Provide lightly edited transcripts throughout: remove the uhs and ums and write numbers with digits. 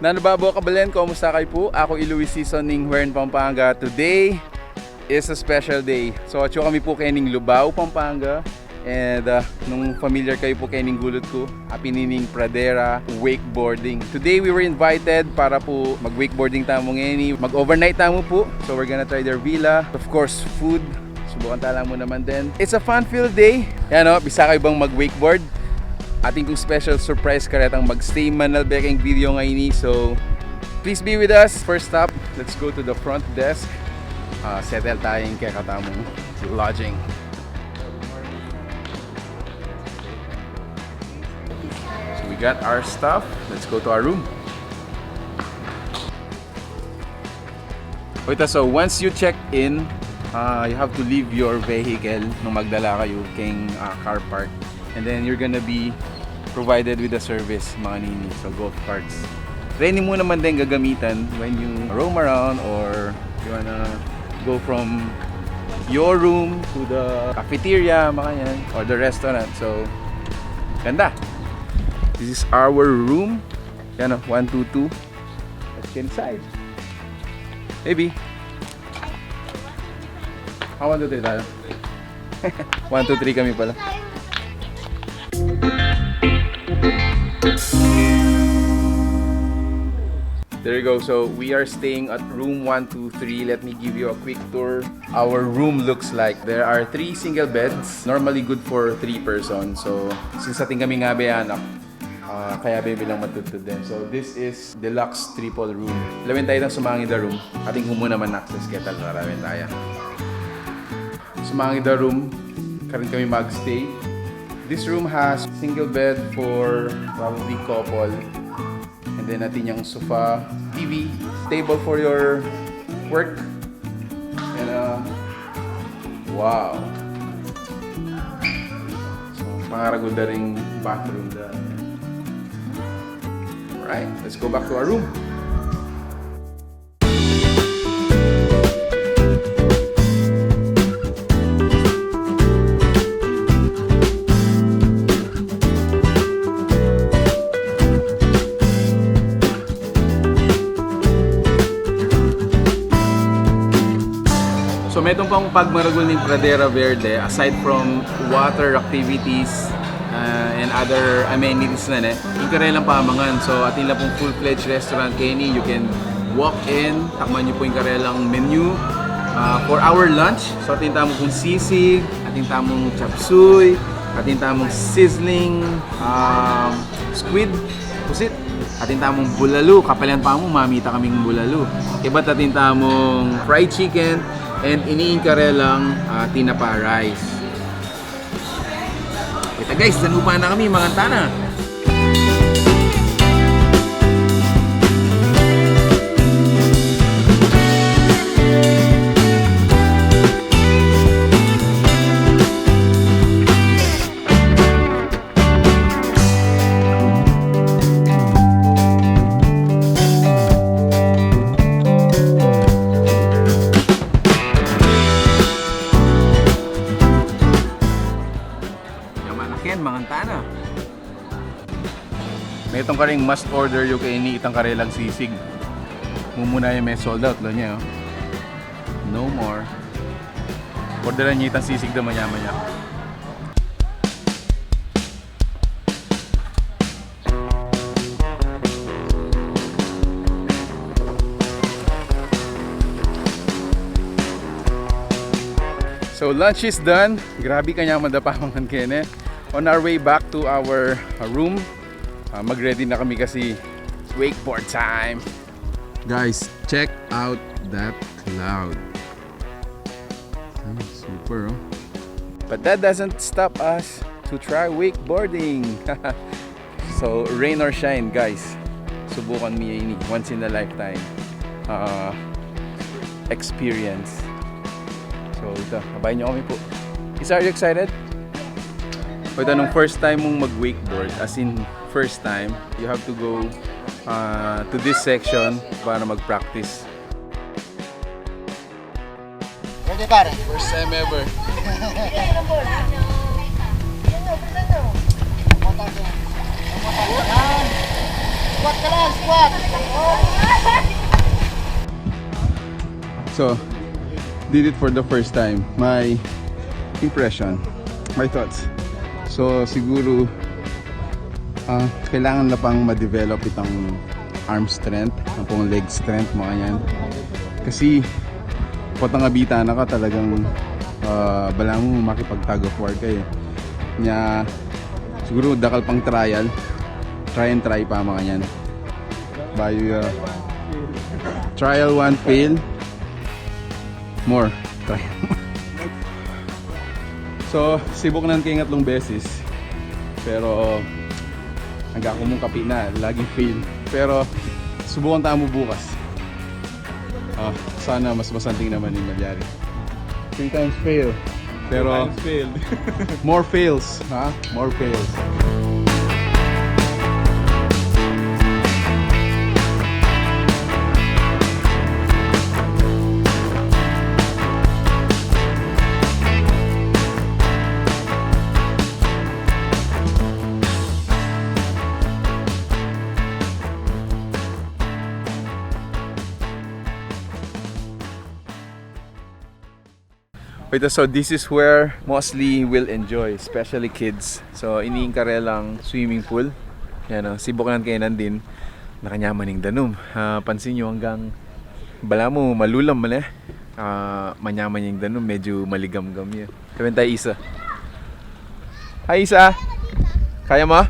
Nanababo kabalen, kumusta kayo po? Ako Iluwi Seasoning here in Pampanga. Today is a special day. So atyo kami po kaning Lubao, Pampanga. And nung familiar kayo po kaning gulot ko, apinining Pradera Wakeboarding. Today we were invited para po mag-wakeboarding tamo ngayon. Mag-overnight tamo po. So we're gonna try their villa. Of course, food. Subukan tala mo naman din. It's a fun-filled day. Yan o, bisa kayo bang mag-wakeboard? Ating kong special surprise karetang mag-stay manalbekeng video ngayon. So please be with us. First stop, let's go to the front desk. Settle tayong kaya katamong lodging. So we got our stuff. Let's go to our room. Wait, so once you check in, you have to leave your vehicle nung magdala kayo keng car park. And then you're gonna be provided with a service, mga nini. So golf carts. Ready mo naman din gagamitan when you roam around or you wanna go from your room to the cafeteria, mga yan, or the restaurant. So, ganda. This is our room. Yan o, 122. Let's get inside. Maybe. How 1, 2, 3 tayo? 1, 2, 3 kami pala. There you go. So we are staying at room 123. Let me give you a quick tour. Our room looks like there are 3 single beds, normally good for 3 persons. So since ating kami nga anak, kaya bilang matutod din. So this is deluxe triple room. Lawin tayo ng sumangid na room. Ating humo naman access ketal na rawin tayo. Sumangid na room, karin kami magstay. This room has single bed for probably couple. And then natin yung sofa, TV, table for your work. And wow. So pangaragod na ring bathroom da. Alright, let's go back to our room. So metong pang pagmaragol ng Pradera Verde, aside from water activities and other amenities na yung karelang pamangan. So atin lang pong full-fledged restaurant kini. You can walk in, takman nyo po yung karelang menu for our lunch. So atin tamong kung sisig, atin tamong chop suey, atin tamong sizzling squid, pusit. Atin tamong bulalo, kapalan pa mo, mamita kaming bulalo. Iba't atin tamong fried chicken, and iniingkarelang tinapa rice. Kita guys, sanupa na kami, mga tana. May itong karing must order yung kaini itang karelang sisig. Mumuna yung may sold out lo niya. No more. Orderan niya itang sisig na manya-manya. So lunch is done. Grabe kanya madapamangan kene. On our way back to our room, mag-ready na kami kasi wakeboard time. Guys, check out that cloud. Super, oh. But that doesn't stop us to try wakeboarding. So rain or shine, guys, subukan mo yun, once in a lifetime experience. So ito, kabayan nyo kami po. Are you excited? Ito, nung first time mong mag-wakeboard, as in first time, you have to go to this section para mag-practice. Ready, pare? First time ever. Squat ka lang, squat! So, did it for the first time. My impression, my thoughts. So, siguro kailangan na pang ma-develop itong arm strength, ang pong leg strength, mga yan. Kasi, patangabita na ka talagang bala mo makipag-tug of war kayo. Nya, siguro dakal pang trial. Try and try pa mga yan. Bayo, trial 1 fail. More. Trial. So, sibok na kayo 3 beses. Pero, hanggang ako mong kapi na, laging fail. Pero, subukan tayo mo bukas. Sana mas masanting naman yung magyari. 3 times fail. Pero, 3 times failed. more fails. Ha? More fails. So this is where mostly will enjoy, especially kids. So iniingkarelang swimming pool. Yan, sibukan kayo nandin. Nakanyaman ng danum. Pansin nyo hanggang bala mo malulam man eh. Manyaman yung danum, medyo maligam-gam yan. Kawin tayo Isa. Hi Isa! Kaya mo?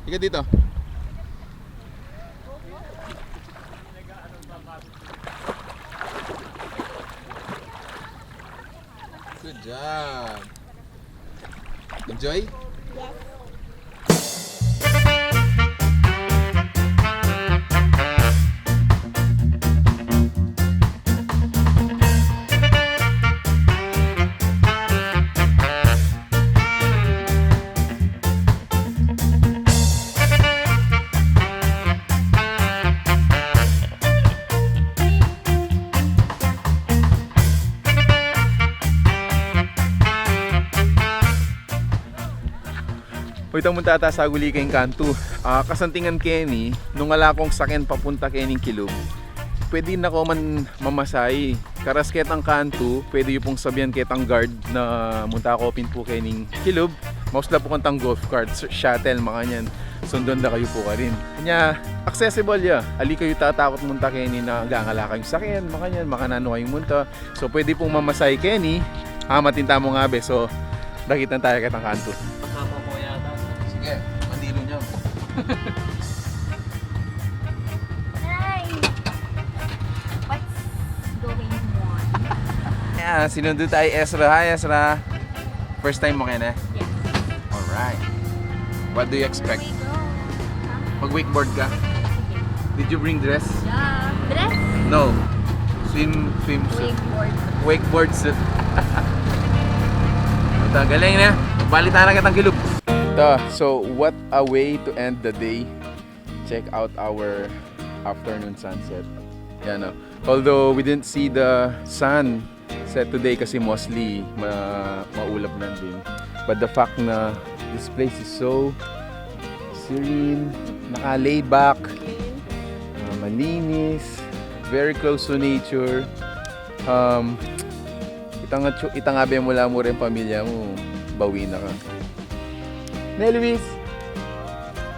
Ika dito. Good job. Enjoy? Yes. Itong munta sa guli kayong kanto. Kasantingan Kenny, nung ala kong sakyan papunta kayong kilub, pwede na ko man mamasay. Karas ketang kanto, pwede yung pong sabihan ketang guard na munta ko pinpo kayong kilub. Mausla po kantang golf cart, shuttle, mga yan. Sundon na kayo po ka rin. Kanya, accessible ya. Ali kayo tatakot munta Kenny na gangala kayong sakyan, mga yan, makanano kayong munta. So pwede pong mamasay Kenny. Matinta mo nga be. So, dakitan tayo ketang kanto. Sige, mandilo niyo. Hi! What's going on? Yeah, sinundo tayo Ezra. Hi Ezra. First time mo kaya na? Yes. Alright. What do you expect? We go. Mag-wakeboard ka? Did you bring dress? Yeah. Dress? No. Swim suit. Wakeboard. Wakeboard suit. Ito, galing na. Balitaan na kitang kilub. So what a way to end the day. Check out our afternoon sunset. Yan, although we didn't see the sun set today kasi mostly maulap lang din. But the fact na this place is so serene, naka-lay back, malinis, very close to nature. Itangabi mula mo rin pamilya mo, bawi na ka. Ne, Luis?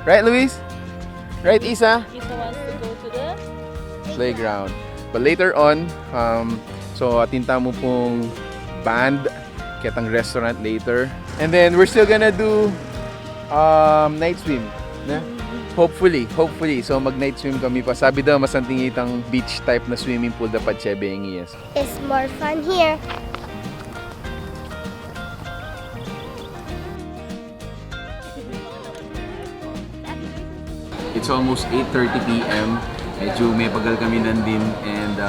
Right, Luis? Right, Isa? Isa wants to go to the Playground. But later on, so atinta mo pong band, ketang restaurant later. And then we're still gonna do night swim. Ne? Hopefully. So mag-night swim kami pa. Sabi daw masantingitang beach type na swimming pool dapat Chebeng yes. It's more fun here. It's almost 8:30 p.m. Medyo may pagal kami nandin and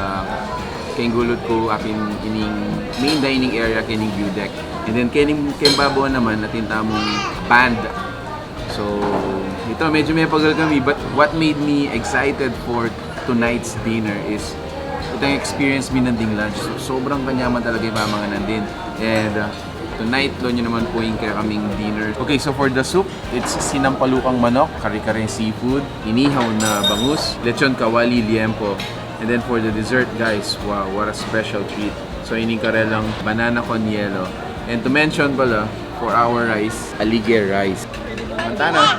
kayong gulot ko akin ining main dining area kining view deck. And then kayong babo naman natin tamong band. So ito medyo may pagal kami but what made me excited for tonight's dinner is itong experience mi nanding lunch. So, sobrang kanyaman talaga yung mga nandin. And Tonight, lo nyo naman po yung kaya kaming dinner. Okay, so for the soup, it's sinampalukang manok, kare-kare seafood, inihaw na bangus, lechon kawali liempo. And then for the dessert, guys, wow, what a special treat. So inikarelang banana con hielo. And to mention pala, for our rice, alige rice. Mantana.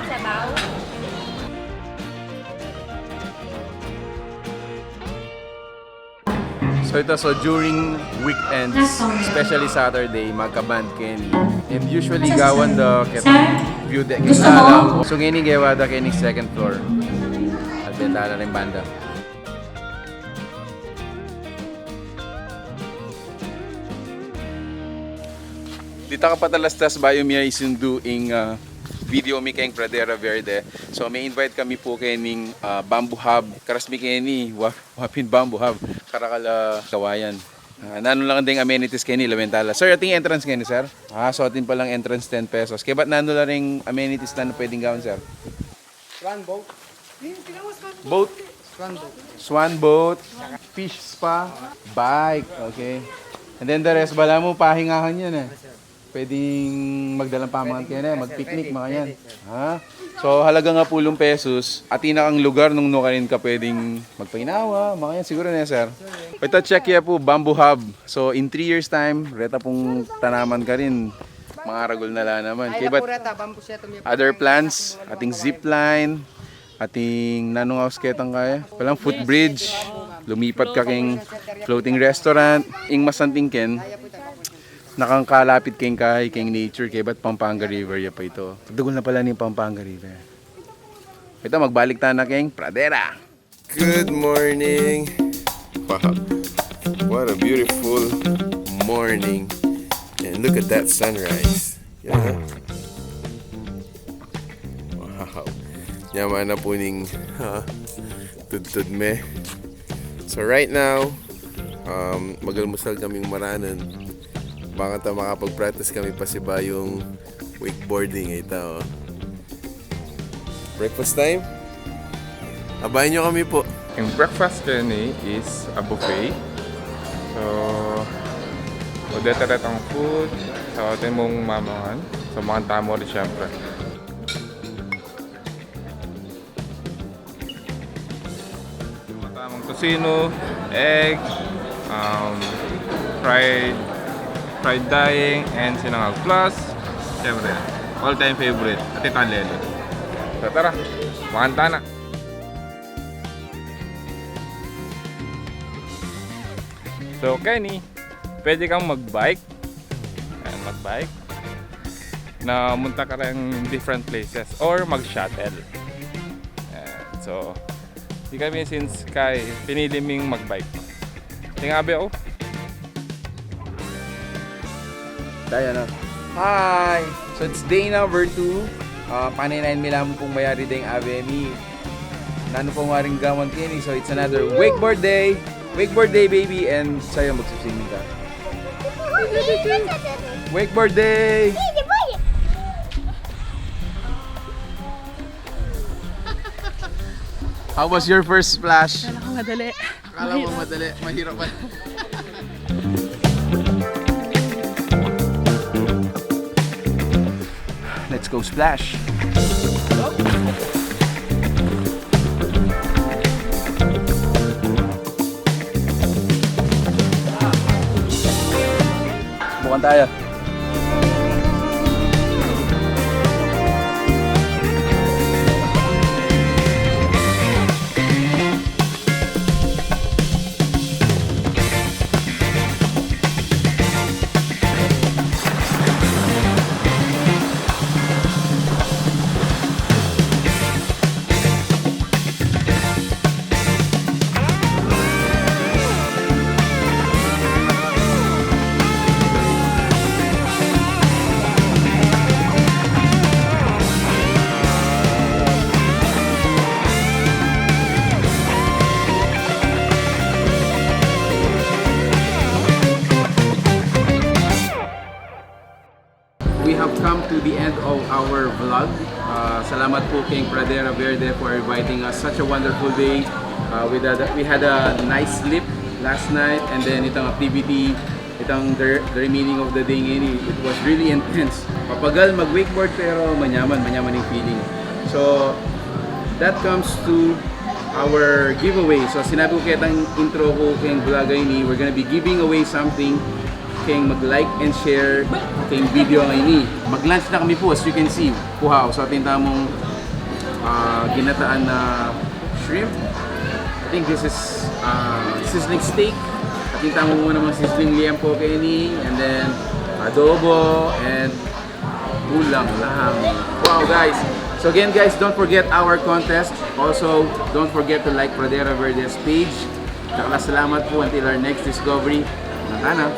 So during weekends, especially Saturday, magka-band Kenny. And usually gawan the view deck lang. So ngayon gawa da Kenny second floor. At bentana rin banda. Dito ka patalastas bayo miya isunduing video mi kayong Pradera Verde. So may invite kami po kayong bamboo hub. Karas mi kayong wapin bamboo hub. Karakala kawayan. Nano lang ding amenities kayo ni Lamentala. Sir, ating entrance kayo ni sir? So atin palang entrance 10 pesos. Kaya ba't nano lang ring amenities na pwedeng gawin sir? Swan boat. Boat? Swan boat. Swan boat. Fish spa. Bike. Okay. And then the rest, bala mo, pahingahan yan eh. Pwedeng magdalang pamangan kayo na, mag-picnic, mga yan. Ha? So, halaga nga 10 pesos. At inakang lugar nung nukarin ka pwedeng magpainawa, mga yan. Siguro na sir. Ito, check ya po, bamboo hub. So, in 3 years time, reta pong tanaman ka rin. Mga ragol na lang naman. Kaya ba't other plans, ating zip line, ating nanong house ketang kaya. Walang footbridge. Lumipat ka king floating restaurant. Ing masanting ken. Nakangkalapit kayong kahay, kayong nature, kaya ba't Pampanga River ya pa ito? Tagdugol na pala ni Pampanga River. Ito, magbalik tayo na kayong Pradera. Good morning. Wow, what a beautiful morning. And look at that sunrise. Yeah. Wow. Yaman na po ning tudtud me. So right now, magalmusal kaming maranan. Baka ta makapag-practice kami pa si yung wakeboarding ito. Breakfast time? Abayan nyo kami po. Yung breakfast ni is a buffet. So, order ang food sa ating mong mamahan. So, mga tamo rin syempre. Mga tamang tosino, egg, fried daing, and sinangag plus, syempre, all-time favorite, at italelo. So, tara, makanta na. So, Kenny, pwede kang mag-bike. Ayan, mag-bike. Na munta ka rin different places or mag-shuttle. Ayan, so, di kami since kay pinili ming mag-bike. Tingabi ako. Tayo na. Hi! So it's day number 2. Paninayin nila mo pong mayari ding Avemi. Nano pong waring gawan kini. So it's another wakeboard day. Wakeboard day, baby. And sa'yo magsuswimming ka. Wakeboard day! How was your first splash? Akala ko madali. Akala mo madali. Mahirap pa. Let's go splash. Bukan tayo. We have come to the end of our vlog. Salamat po kay Pradera Verde for inviting us. Such a wonderful day. We had a nice sleep last night, and then itong activity itang the remaining of the day ngayon, it was really intense. Papagal mag-wakeboard pero manyaman yung feeling. So, that comes to our giveaway. So, sinabi ko kitang intro ko kayong vlogay ni, we're gonna be giving away something kayong mag-like and share kayong video ngayon ni. Mag-lunch na kami po, as you can see. Puhaw, sa ating tamong ginataan na shrimp. I think this is sizzling steak. Ating tamong muna mga sizzling liempo kayo ni. And then, adobo and ulam, lahang. Wow guys! So again guys, don't forget our contest. Also, don't forget to like Pradera Verde's page. Salamat po until our next discovery. Natana!